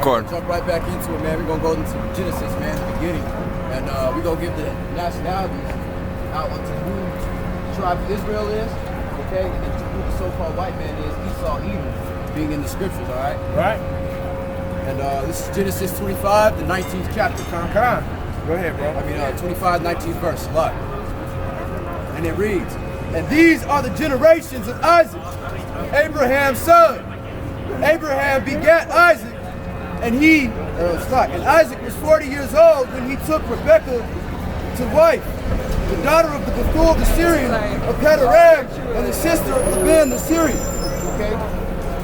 recording. Jump right back into it, man. We're gonna go into Genesis, man, the beginning, and we're gonna give the nationalities out onto who tribe of Israel is, okay, and then who the so-called white man is, Esau, Edom, being in the scriptures, all right? Right. And this is Genesis 25, the 19th chapter. Go ahead, bro. 25, 19th verse. Look. And it reads, and these are the generations of Isaac, Abraham's son. Abraham begat Isaac, and Isaac was 40 years old when he took Rebekah to wife, the daughter of the Bethuel the Syrian of Padarab, and the sister of Laban the Syrian. Okay?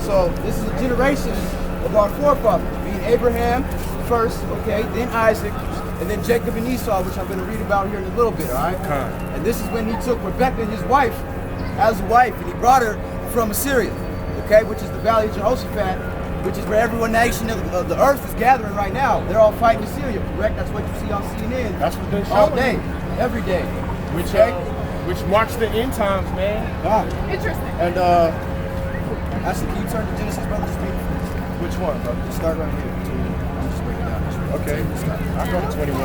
So this is the generations of our forefathers, being Abraham first, okay, then Isaac, and then Jacob and Esau, which I'm going to read about here in a little bit, all right? And this is when he took Rebekah, his wife, as a wife, and he brought her from Assyria, okay, which is the valley of Jehoshaphat, which is where every nation of the earth is gathering right now. They're all fighting Assyria, correct? That's what you see on CNN. That's what they show all day, every day. Which marks the end times, man. Interesting. And actually, can you turn to Genesis, brother? Which one, bro? Just start right here. I'm just breaking down. Okay. I'll go to 21.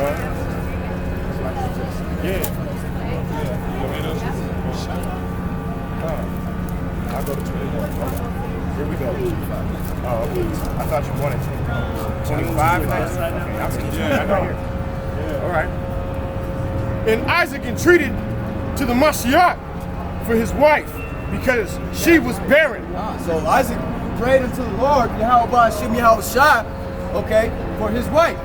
Yeah. I'll go to 21. Here we go. Oh, okay. I thought you wanted 25 next. I know. All right. And Isaac entreated to the Mashiach for his wife because she was barren. So Isaac prayed unto the Lord, Yahweh Shem Yahushua, okay, for his wife,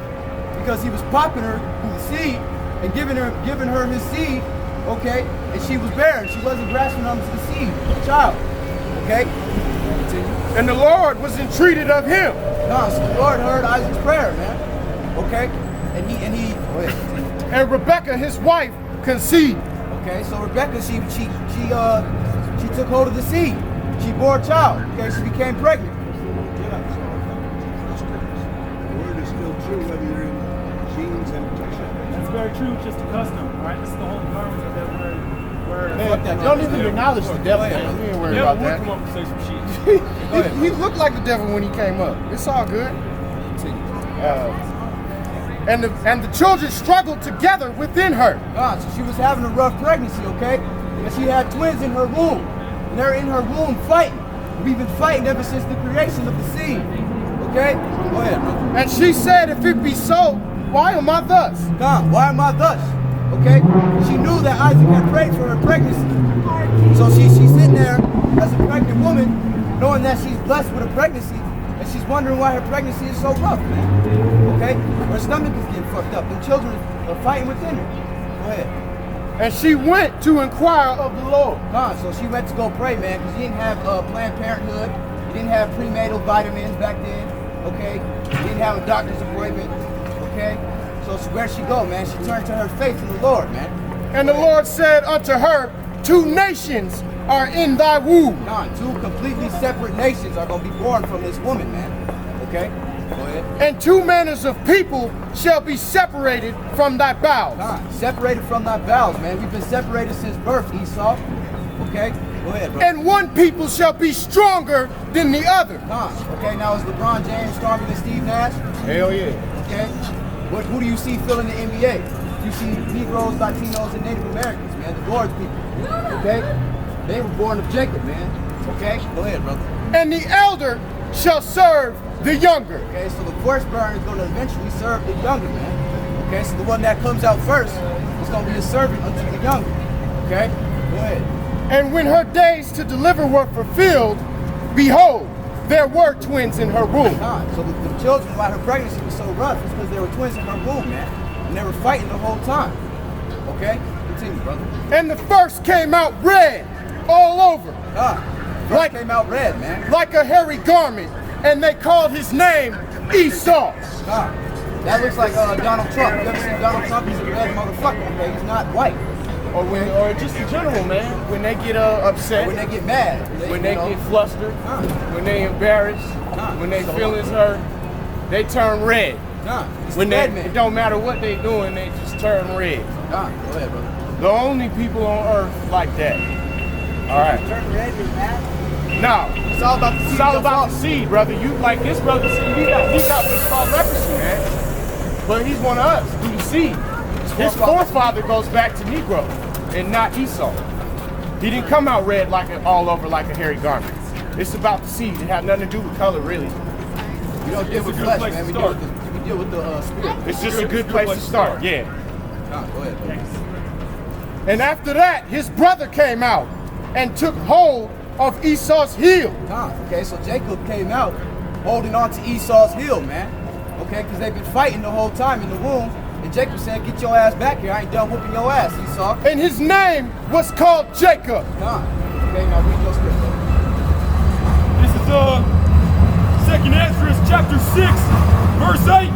because he was popping her through the seed and giving her his seed, okay, and she was barren. She wasn't grasping onto the seed, the child, okay. And the Lord was entreated of him. So the Lord heard Isaac's prayer, man, okay, and he. Go ahead. And Rebekah, his wife, conceived. Okay, so Rebekah, she took hold of the seed. She bore a child. Okay, she became pregnant. The word is still true whether you're in jeans and a t-shirt. That's very true, just a custom, right? This is the holy garment that we're Don't even acknowledge the devil, man. We ain't worried about that. Come up and say some shit. He looked like the devil when he came up. It's all good. And the children struggled together within her. So she was having a rough pregnancy, okay? And she had twins in her womb. And they're in her womb fighting. We've been fighting ever since the creation of the seed. Okay? Go ahead, brother. And she said, if it be so, why am I thus? Why am I thus? Okay? She knew that Isaac had prayed for her pregnancy. So she's sitting there as a pregnant woman, knowing that she's blessed with a pregnancy, and she's wondering why her pregnancy is so rough, man. Okay? Her stomach is getting fucked up. The children are fighting within her. Go ahead. And she went to inquire of the Lord. So she went to go pray, man, because he didn't have Planned Parenthood. He didn't have prenatal vitamins back then, okay? He didn't have a doctor's appointment, okay? So where'd she go, man? She turned to her faith in the Lord, man. And the Lord said unto her, 2 nations are in thy womb. 2 completely separate nations are going to be born from this woman, man, okay? Go ahead. And 2 manners of people shall be separated from thy bowels. Separated from thy bowels, man. We've been separated since birth, Esau. Okay? Go ahead, bro. And 1 people shall be stronger than the other. Okay, now is LeBron James stronger than Steve Nash? Hell yeah. Okay? Who do you see filling the NBA? You see Negroes, Latinos, and Native Americans, man. The Lord's people. Okay? They were born of Jacob, man. Okay? Go ahead, brother. And the elder shall serve the younger. Okay, so the firstborn is going to eventually serve the younger, man. Okay, so the one that comes out first is going to be a servant unto the younger. Okay? Go ahead. And when her days to deliver were fulfilled, behold, there were twins in her womb. So the children, why her pregnancy was so rough, is because there were twins in her womb, man. And they were fighting the whole time. Okay? Continue, brother. And the first came out red all over. First came out red, man. Like a hairy garment. And they called his name Esau. That looks like Donald Trump. You ever seen Donald Trump? He's a red motherfucker, okay? He's not white. Or just in general, man. When they get upset. When they get mad. When they get flustered. When they embarrassed. When they feelings hurt. They turn red. When they, it don't matter what they doing, they just turn red. Go ahead, brother. The only people on earth like that. All right. Turn red is mad? No. It's all about the seed. It's all about the seed, brother. You like this brother, he got what's called leprosy, man. But he's one of us, through the seed. His forefather goes back to Negro and not Esau. He didn't come out red all over like a hairy garment. It's about the seed. It had nothing to do with color, really. We don't deal with flesh, man. We deal with the spirit. It's just a good place to start. Yeah. Go ahead, buddy. And after that, his brother came out and took hold of Esau's heel. Okay, so Jacob came out holding on to Esau's heel, man. Okay, because they've been fighting the whole time in the womb. And Jacob said, get your ass back here. I ain't done whooping your ass, Esau. And his name was called Jacob. Okay, now read your script. This is 2nd Esdras chapter 6, verse 8.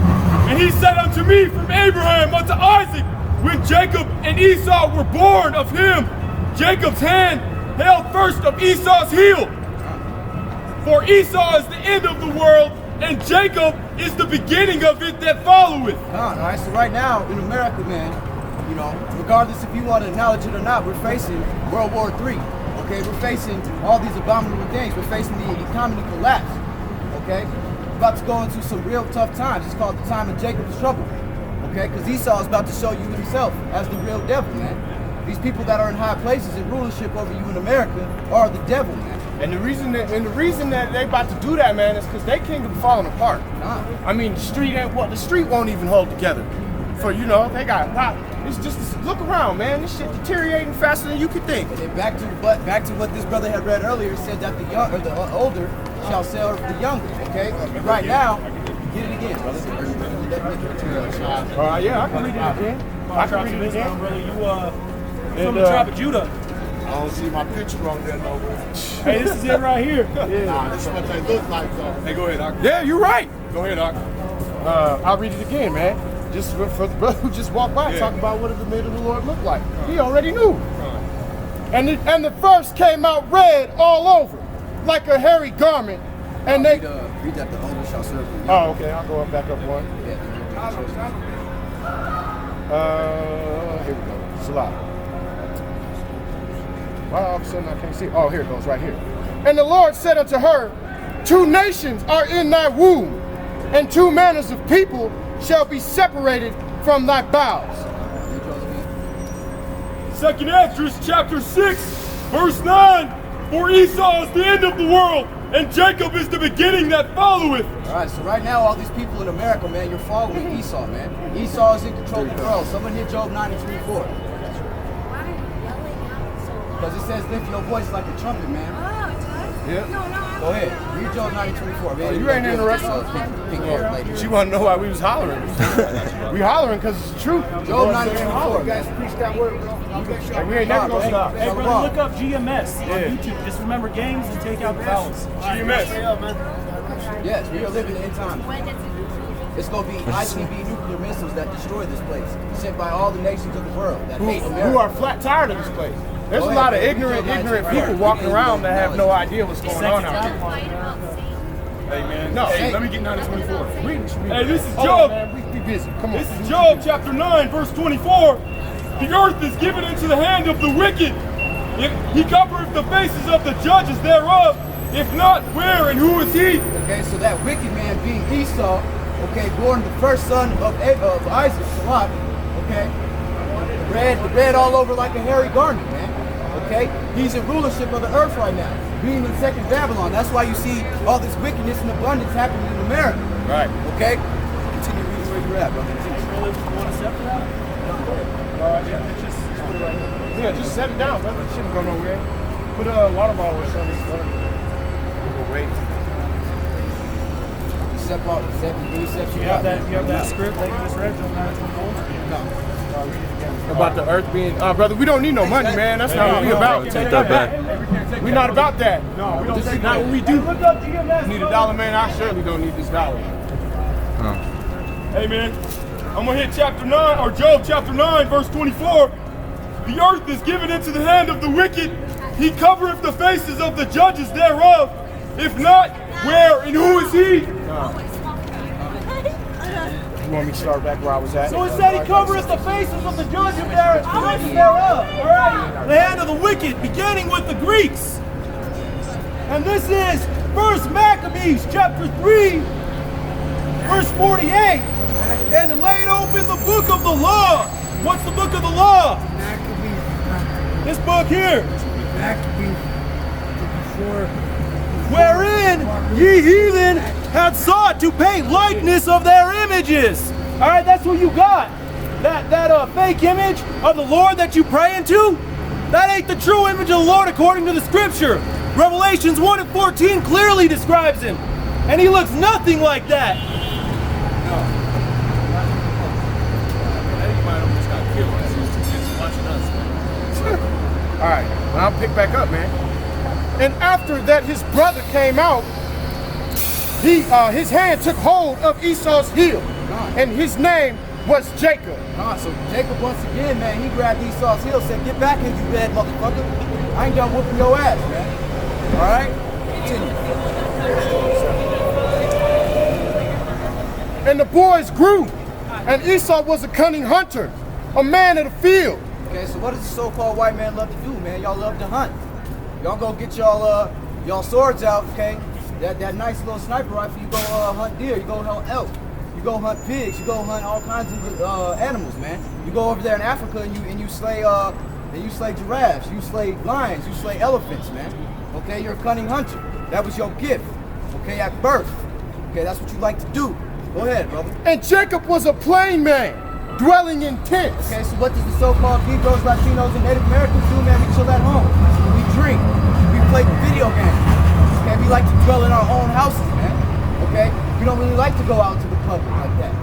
And he said unto me from Abraham unto Isaac, when Jacob and Esau were born of him, Jacob's hand held first of Esau's heel. For Esau is the end of the world, and Jacob is the beginning of it that followeth. All right, so right now in America, man, you know, regardless if you want to acknowledge it or not, we're facing World War III. Okay, we're facing all these abominable things. We're facing the economy collapse. Okay, we're about to go into some real tough times. It's called the time of Jacob's trouble. Okay, because Esau is about to show you himself as the real devil, man. These people that are in high places in rulership over you in America are the devil, man. And the reason that they about to do that, man, is because their kingdom falling apart. I mean, the street won't even hold together. For they got it's just look around, man. This shit deteriorating faster than you could think. And then back to what this brother had read earlier. It said that the older shall serve the younger. Okay, and right now, get it again, brother. Yeah, I can read it again. I can read it again. Brother, you from the tribe of Judah. I don't see my picture on there no more. Hey, this is it right here. Nah, this is what they look like though. Hey, go ahead, Doc. Yeah, you're right. Go ahead, Doc. I'll read it again, man. Just for the brother who just walked by, talking about what the made of the Lord looked like. He already knew. And the verse came out red all over, like a hairy garment. And they read that the older shall serve the younger. Oh, okay. I'll go back up one. Here we go. Salah. Why all of a sudden I can't see? Oh, here it goes, right here. And the Lord said unto her, 2 nations are in thy womb, and 2 manners of people shall be separated from thy bowels. 2nd Esdras chapter 6, verse 9. For Esau is the end of the world, and Jacob is the beginning that followeth. All right, so right now, all these people in America, man, you're following Esau, man. Esau is in control of the world. Someone hit Job 93:4. Because it says, lift your voice like a trumpet, man. Oh, it does? Yeah. No, no. Go ahead. Read Job 93:4, man. You ain't interrupted. She wanted to know why we was hollering. We hollering because it's true. Job 93:4. Guys, preach that word. And we ain't never gonna stop. Hey, brother, look up GMS on YouTube. Just remember games and take out the vowels. GMS. Yes, we are living in end time. It's going to be ICB nuclear missiles that destroy this place, sent by all the nations of the world that hate America. Who are flat tired of this place. There's a lot of ignorant people walking around that have no idea what's going on out here. Hey, man. No, Hey, let me get 9:24. Read it. Hey, this is Hold Job. on, man. We be busy. Come on. This is Job chapter 9, verse 24. The earth is given into the hand of the wicked. If he covereth the faces of the judges thereof. If not, where and who is he? Okay, so that wicked man being Esau, okay, born the first son of Isaac, Salah, okay, the red all over like a hairy garment, man. Okay, he's in rulership of the earth right now, being in second Babylon. That's why you see all this wickedness and abundance happening in America. Right. Okay, continue reading where you're at, brother. Want to set for that? Yeah, just set it down, brother. It shouldn't go nowhere. Put a water bottle or something. We'll wait. You have that script that you just read, Job 9:24? About the earth being, brother, we don't need no money, man. That's not what we about. Take that back. We're not about that. No, we don't This take is not that. what we do. Look up GMS. Need $1, man. I surely don't need this dollar. Hey, man. I'm going to hit chapter 9, or Job chapter 9, verse 24. The earth is given into the hand of the wicked. He covereth the faces of the judges thereof. If not, where and who is he? You want me to start back where I was at? So it said he covereth the faces of the judges thereof. All right? The hand of the wicked, beginning with the Greeks. And this is 1 Maccabees chapter 3, verse 48. And laid open the book of the law. What's the book of the law? This book here. Wherein ye heathen had sought to paint likeness of their images. All right, that's what you got. That fake image of the Lord that you praying to, that ain't the true image of the Lord according to the scripture. Revelations 1:14 clearly describes him. And he looks nothing like that. All right, well, I'll pick back up, man. And after that, his brother came out. His hand took hold of Esau's heel, and his name was Jacob. So Jacob once again, man, he grabbed Esau's heel, said, "Get back here, you bad motherfucker. I ain't done whooping your ass, man." All right, continue. And the boys grew, and Esau was a cunning hunter, a man of the field. Okay, so what does the so-called white man love to do, man? Y'all love to hunt. Y'all go get y'all swords out, okay? That nice little sniper rifle, you go hunt deer, you go hunt elk, you go hunt pigs, you go hunt all kinds of animals, man. You go over there in Africa and you slay giraffes, you slay lions, you slay elephants, man. Okay, you're a cunning hunter. That was your gift, okay, at birth. Okay, that's what you like to do. Go ahead, brother. And Jacob was a plain man, dwelling in tents. Okay, so what does the so-called Negroes, Latinos, and Native Americans do, man? We chill at home. We drink. We play video games. Okay, we like to dwell in our own houses, man. Okay? We don't really like to go out to the public like that.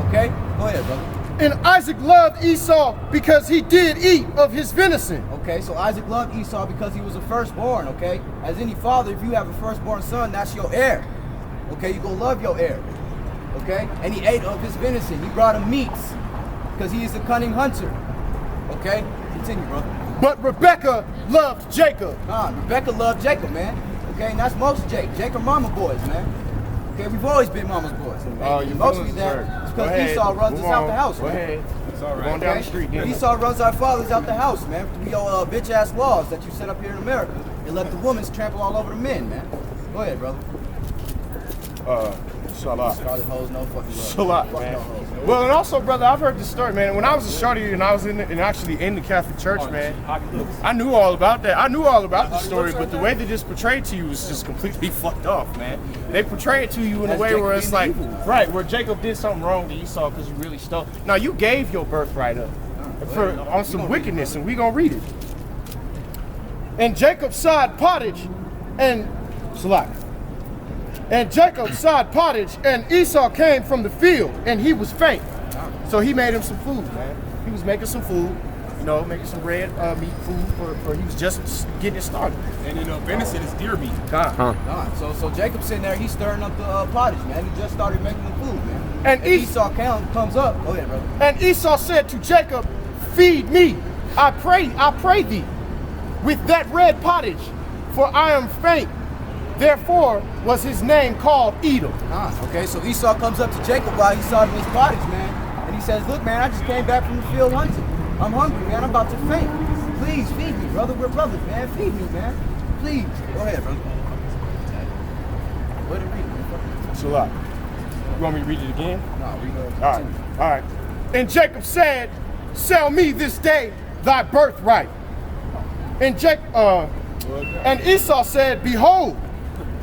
Okay? Go ahead, brother. And Isaac loved Esau because he did eat of his venison. Okay, so Isaac loved Esau because he was a firstborn, okay? As any father, if you have a firstborn son, that's your heir. Okay, you gonna love your heir. Okay? And he ate of his venison. He brought him meats because he is a cunning hunter. Okay? Continue, brother. But Rebekah loved Jacob. Rebecca loved Jacob, man. Okay, and that's most Jake are mama boys, man. Okay, we've always been mama's boys. Oh, you mostly that is because Esau runs us out the house, Go man. ahead. It's all right. Going down the street, then. Esau runs our fathers out the house, man. We your bitch ass laws that you set up here in America. It let the women trample all over the men, man. Go ahead, brother. Salah. Scarlet hoes, no fucking love. Salah, Fuck man. no hoes. Well, and also, brother, I've heard this story, man. When I was a shorty and I was actually in the Catholic Church, man, I knew all about that. I knew all about the story, but the way that it's portrayed to you is just completely fucked off, man. They portray it to you in a way where it's like, right, where Jacob did something wrong to Esau because you really stole. Now, you gave your birthright up on some wickedness, and we gonna read it. And Jacob sowed pottage, and Salah. And Jacob sowed pottage, and Esau came from the field, and he was faint. So he made him some food, man. He was making some food, making some red meat food for he was just getting it started. And venison is deer meat. So Jacob's sitting there, he's stirring up the pottage, man. He just started making the food, man. And Esau comes up. Go ahead, brother. And Esau said to Jacob, "Feed me, I pray thee, with that red pottage, for I am faint." Therefore was his name called Edom. Okay, so Esau comes up to Jacob while he's starting his pottage, man. And he says, "Look, man, I just came back from the field hunting. I'm hungry, man. I'm about to faint. Please feed me, brother. We're brothers, man. Feed me, man. Please." Go ahead, brother. Let it read, man. Salah. You want me to read it again? No, read it. All right. And Jacob said, "Sell me this day thy birthright." And Esau said, "Behold,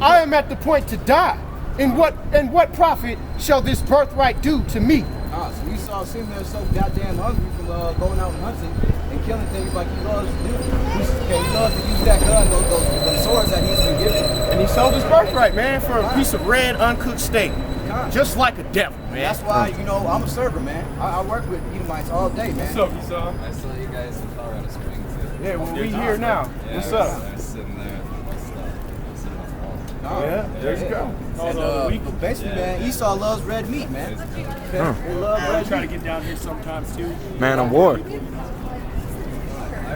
I am at the point to die. And what profit shall this birthright do to me?" So Esau sitting there so goddamn hungry from going out and hunting and killing things like he loves to do. He loves to use that gun, those swords that he's been given. And he sold his birthright, man, for a piece of red uncooked steak. Just like a devil, man. That's why, I'm a server, man. I work with Edomites all day, man. What's up, Esau? I saw you guys in Colorado Springs. Yeah, well, we here now. Yeah, What's I up? was sitting there with my stuff. Sitting on the wall. Yeah, there you go. And, but basically, man, Esau loves red meat, man. Okay? They love red Try to meat. get down here sometimes too. Man of war. I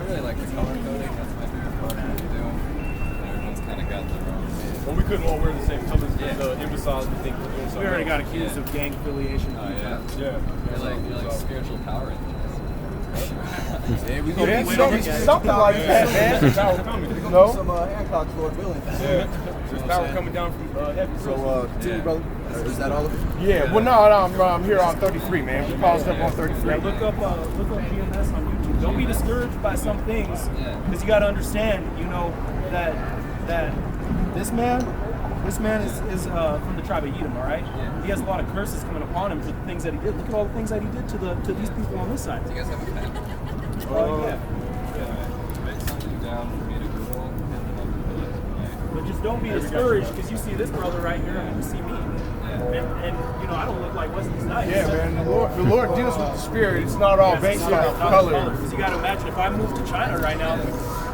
really like the color coding. That's my favorite part of what we do. Everyone's kind of got their own. Well, we couldn't all wear the same colors because the imbeciles would think we're doing something. We already got else. accused of gang affiliation. Oh, yeah. Yeah. You're like spiritual power in this. Yeah, we Yeah, gonna be something like that, man. No? some Hancocks, Lord willing. There's power coming down from heaven. So, continue, brother. Is that all of it? Yeah, well, no, I'm here on 33, man. We paused up on 33. Yeah, look up GMS on YouTube. Don't be discouraged by some things, because you got to understand, you know, that this man is from the tribe of Edom, all right? He has a lot of curses coming upon him for the things that he did. Look at all the things that he did to these people on this side. Do you guys have a pen? Yeah. Write something down for me to Google and then I'll Google it. But just don't be discouraged, because you see this brother right here and you see me. And you know, I don't look like Wesley's nice. Yeah, man. The Lord deals with the spirit. It's not all based on color. Because you got to imagine, if I moved to China right now,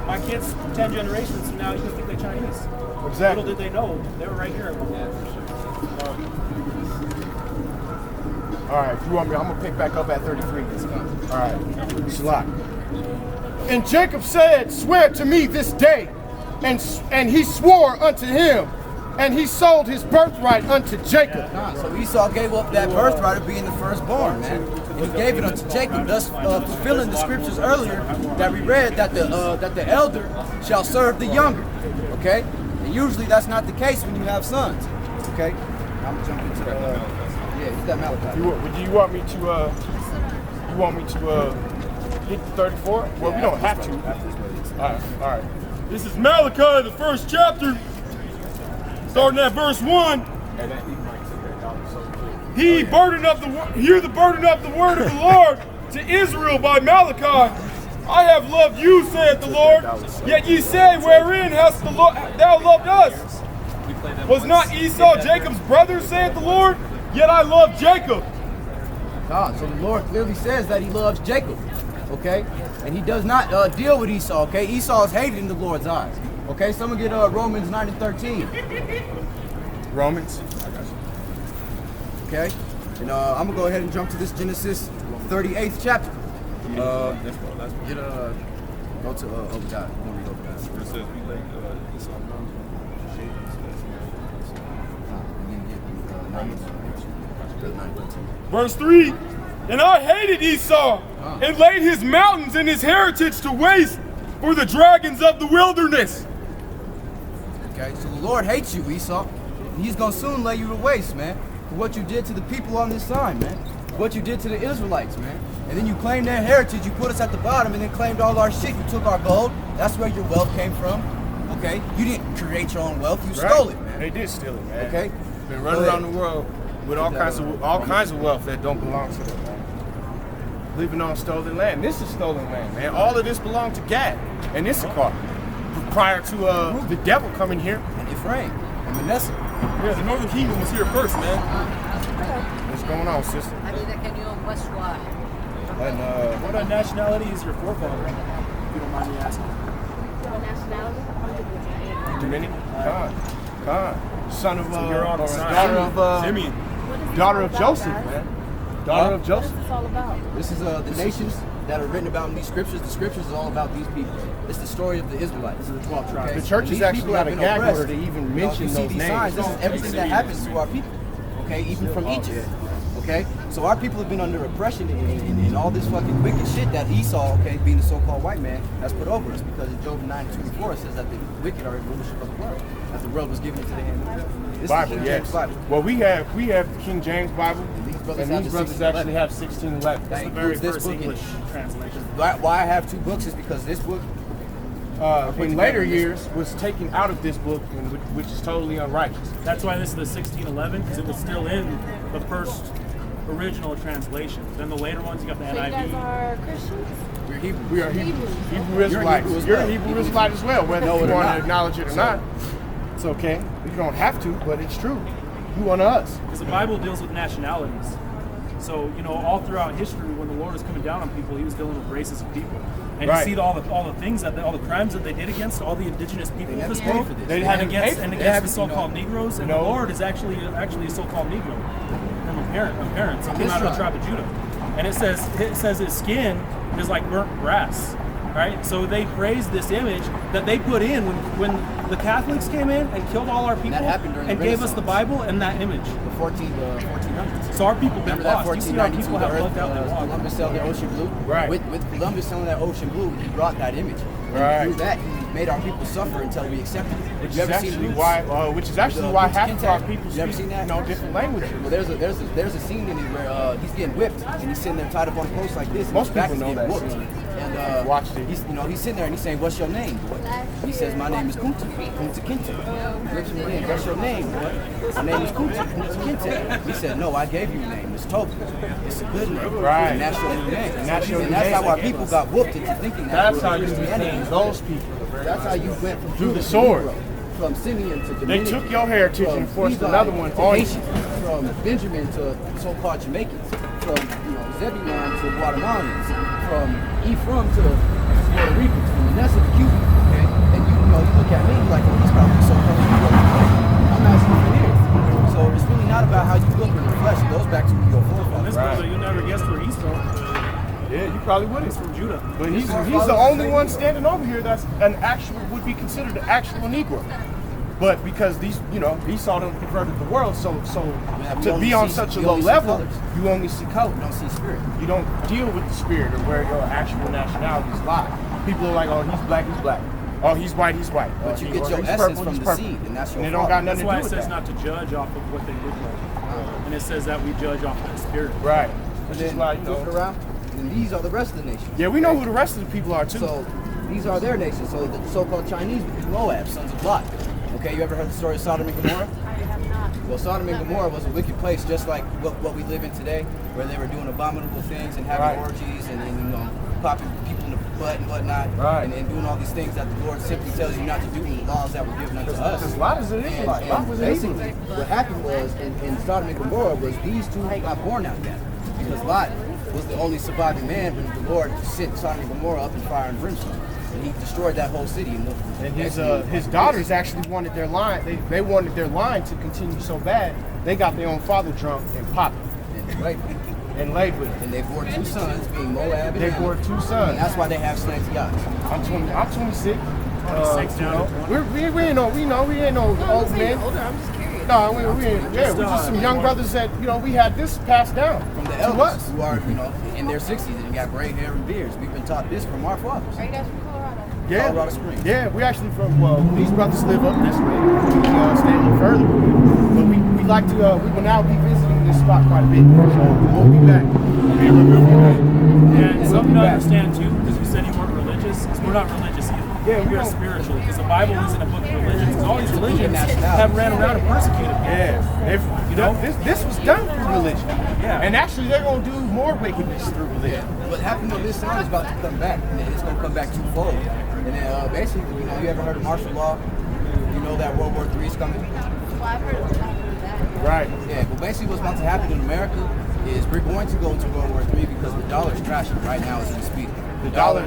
my kids 10 generations from now, you can think they're Chinese. Exactly. Little did they know, they were right here. All right, you want me? I'm gonna pick back up at 33. All right, Shalak. And Jacob said, "Swear to me this day," and he swore unto him, and he sold his birthright unto Jacob. So Esau gave up that birthright of being the firstborn, man. And he gave it unto Jacob, thus fulfilling the scriptures earlier that we read that the elder shall serve the younger. Okay? And usually that's not the case when you have sons. Okay? I'm gonna jump into it's that Malachi. Do you want me to hit the 34? Well, we don't have to. All right. This is Malachi, the first chapter, starting at verse 1. Hear the burden of the word of the Lord to Israel by Malachi. I have loved you, saith the Lord. Yet ye say, wherein hast thou loved us? Was not Esau Jacob's brother, saith the Lord? Yet I love Jacob. So the Lord clearly says that he loves Jacob. Okay? And he does not deal with Esau. Okay? Esau is hated in the Lord's eyes. Okay? Someone get Romans 9 and 13. Romans. Okay? And I'm going to go ahead and jump to this Genesis 38th chapter. Go to Obadiah. I'm going to read Obadiah. It says we laid Esau Verse 3. And I hated Esau and laid his mountains and his heritage to waste for the dragons of the wilderness. Okay, so the Lord hates you, Esau. And he's going to soon lay you to waste, man, for what you did to the people on this side, man. What you did to the Israelites, man. And then you claimed their heritage, you put us at the bottom, and then claimed all our shit. You took our gold. That's where your wealth came from. Okay? You didn't create your own wealth, you stole it, man. They did steal it, man. Okay? Been running around the world with all kinds of wealth that don't belong to them, man. Living on stolen land. This is stolen land, man. All of this belonged to Gad and Issachar prior to the devil coming here. And Ephraim and Manasseh. Yeah, the northern kingdom was here first, man. What's going on, sister? And What nationality is your forefather? If you don't mind me asking. Dominican? Khan. Son of you're on the side. daughter of Joseph, man. Daughter of Joseph. What's this all about? This is the nations that are written about in these scriptures. The scriptures is all about these people. It's the story of the Israelites. The 12 tribes. The church is These actually people not have a been gag order oppressed. to even You know, mention you see those these names. signs. This is everything that happens to our people. Okay, even from Egypt. Okay, so our people have been under oppression in all this fucking wicked shit that Esau, okay, being the so-called white man, has put over us. Because in Job 9:24 it says that the wicked are in rulership of the world, that the world was given into the hand of the people. This Bible, is King yes. James Bible. Well, we have the King James Bible, And these brothers and have these the brothers 1611. actually have 1611. That The very includes this first book in English it. translation. Why I have two books is because this book In later years, was taken out of this book, which is totally unrighteous. That's why this is the 1611, because it was still in the first original translation. Then the later ones, you got the So you guys NIV. are Christians? we're Hebrew. We are Hebrew You're a Israelites. Hebrew as You're a well. Hebrew Israelite as well, whether No, you we're want not. to acknowledge it or not. It's okay. You don't have to, but it's true. You one of us. Because the Bible deals with nationalities. So, you know, all throughout history, when the Lord was coming down on people, he was dealing with races of people. And Right. you see all the things all the crimes that they did against all the indigenous people of never this paid world, for this. They and haven't against paid for and it. against They the so-called haven't, Negroes. And No. the Lord is actually a so-called Negro from a parents. He came out of the tribe of Judah. And it says his skin is like burnt brass. Right? So they praised this image that they put in when the Catholics came in and killed all our people happened during the and gave us the Renaissance. Bible and that image. The 1400s. So our people been Remember that lost. You see how 1492 people have Earth, left out their walk. Columbus sailed the ocean blue? Right. With Columbus sailing that ocean blue, he brought that image. Right. And through that, he made our people suffer until we accepted it. Which You is ever seen actually Roots? why With, half of our Kintek? people You ever speak seen that? different languages. Well, there's a scene in it where he's getting whipped and he's sitting there tied up on a post like this. And Most his back people is know getting that whooped. scene. And Watched it. He's sitting there and he's saying, "What's your name, boy?" And he says, "My name is Kunta Kinte." He looks him in, "What's your name, boy?" "My name is Kunta Kinte." He said, "No, I gave you a name. It's Toby. It's a good name. Right. And that's your new name." And that's your And new that's name. how our people got whooped into thinking That's how we're you Christianity. became those people. That's how you went from Through the Judah to sword. Negro, from Simeon to They Dominican. took your heritage from and forced Levi another one to on you. Haitian, from Benjamin to so-called Jamaicans, from Zebulon to Guatemalans, from Ephraim to Puerto Ricans, from Vanessa to Cuba. Okay? And you look at me like, oh, he's probably so-called. I'm not even here. So it's really not about how you look in the flesh. It goes back to your forefathers. This brother, you never guessed where he's from. Yeah, you probably would He's have. from Judah. But he's the only one standing over here that's would be considered an actual Negro. But because Esau done converted the world, so we to only be on see- such a we low only see level, colors. you only see color. You don't see spirit. You don't deal with the spirit or where your actual nationalities lie. People are like, oh, he's black, he's black. Oh, he's white, he's white. But you Or get your he's essence purple, from he's the purple. seed, and that's your And it don't father. got That's nothing why to it do with says that. not to judge off of what they look like. And it says that we judge off of the spirit. Right. And Which then is like, flip it around, and these are the rest of the nations. yeah, we know who the rest of the people are too. So these are their nations. So the so-called Chinese would be Moab, sons of Lot. Okay, you ever heard the story of Sodom and Gomorrah? I have not. Well, Sodom and Gomorrah was a wicked place, just like what we live in today, where they were doing abominable things and having Right. orgies and popping people in the butt and whatnot, Right. and doing all these things that the Lord simply tells you not to do in the laws that were given unto us. Because Lot is an Israelite. Lot was an basically, Israelite. what happened was in Sodom and Gomorrah was these two got born out there because Lot was the only surviving man when the Lord sent Sodom and Gomorrah up in fire and brimstone, and he destroyed that whole city. And his daughters actually wanted their line. They wanted their line to continue so bad. They got their own father drunk and popped it and laid with it. And they bore two sons, being Moab and They Ammon. bore two And sons. that's why they have slanty eyes. I'm 26. 26 down to 20. We ain't no old men. Older, I'm just curious. No, we're just some young brothers that we had this passed down From the to elders us. who are, in their 60s and got gray hair and beards. We've been taught this from our fathers. Are you guys from Colorado? Yeah, Colorado Springs. Yeah, we actually from these brothers live up this way. We stay a little further, but we like to. We will now be visiting this spot quite a bit, so we'll be back. And something to understand too, because you said you weren't religious, is we're not religious either. Yeah, we we're don't- spiritual, because the Bible isn't a book of religions. 'Cause all these religions nationality. have ran around and persecuted people. Yeah, this was done through religion. Yeah. And actually they're gonna do more wickedness through religion. What happened on this side is about to come back, and it's going to come back twofold. And then basically, you ever heard of martial law? You know that World War III is coming? Well, I've heard of that. Right. Yeah, but basically what's about to happen in America is we're going to go into World War III because the dollar is crashing right now as we speak. The dollar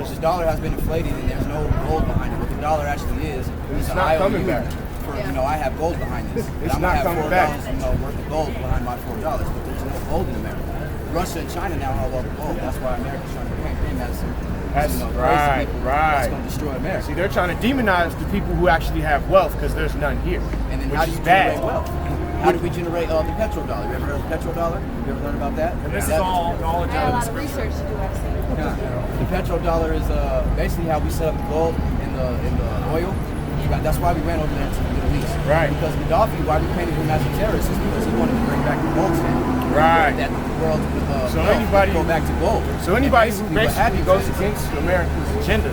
has been inflated and there's no gold behind it. What the dollar actually is an not coming IOU back. For, I have gold behind this. It's I'm not gonna coming have back. $4 worth of gold behind my $4, but there's no gold in America. Russia and China now have all the gold. That's why America's trying to paint them as some That's crazy right, people right. that's going to destroy America. See, they're trying to demonize the people who actually have wealth because there's none here, And then which how do is you bad. generate wealth? How do we generate the petrodollar? You ever heard of the petrodollar? You ever heard about that? And this is That- all knowledge I had a out lot of of the scripture. research to do, I've seen. The petrodollar is basically how we set up the gold in the oil. That's why we ran over there to the Middle East. Right. Because Gaddafi, why we painted him as a terrorist is because he wanted to bring back the gold standard. Right. That the world would So anybody- go back to gold. So anybody who And what basically happens goes is- against America's agenda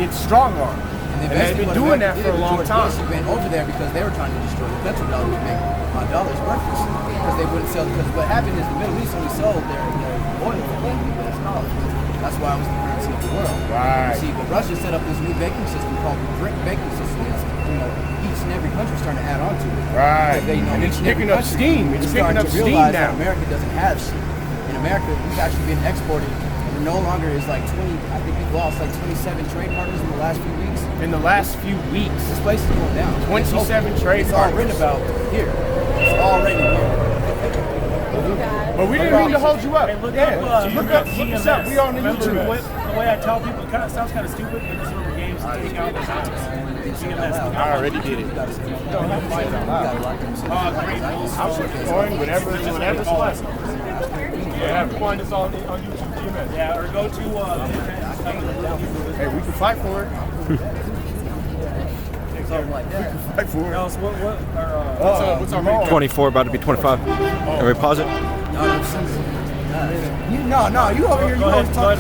gets strong on. And they've basically been what doing that America for a did, long George time. Bush went over there because they were trying to destroy the petrodollar to make our dollars worthless. Because they wouldn't sell. Because what happened is the Middle East only sold their oil for $80 US. That's why it was the currency of the world. Right. See, but Russia set up this new banking system called the BRIC banking system. It's, each and every country's trying to add on to it. Right. Because they, And it's each every picking up country steam. It's is picking starting up to steam realize now. that America doesn't have shit. In America, we've actually been exporting. We're no longer is like 20. I think we've lost like 27 trade partners in the last few weeks. In the last few weeks. This place is going down. 27 trade It's all partners. written about here. It's all written here. But we didn't mean to hold you up. Hey, look Yeah. up Look us up. We on the Remember YouTube. The way I tell people, it kind of sounds kind of stupid, but there's little games to take out the house. I already did it. I'm supporting whatever's classic. Yeah, find this on YouTube, GMS. Yeah, or go to Hey, we can fight for it. Fight for it. else. What What's our main 24, about to be 25. Everybody pause it. No, you over here, you always talking.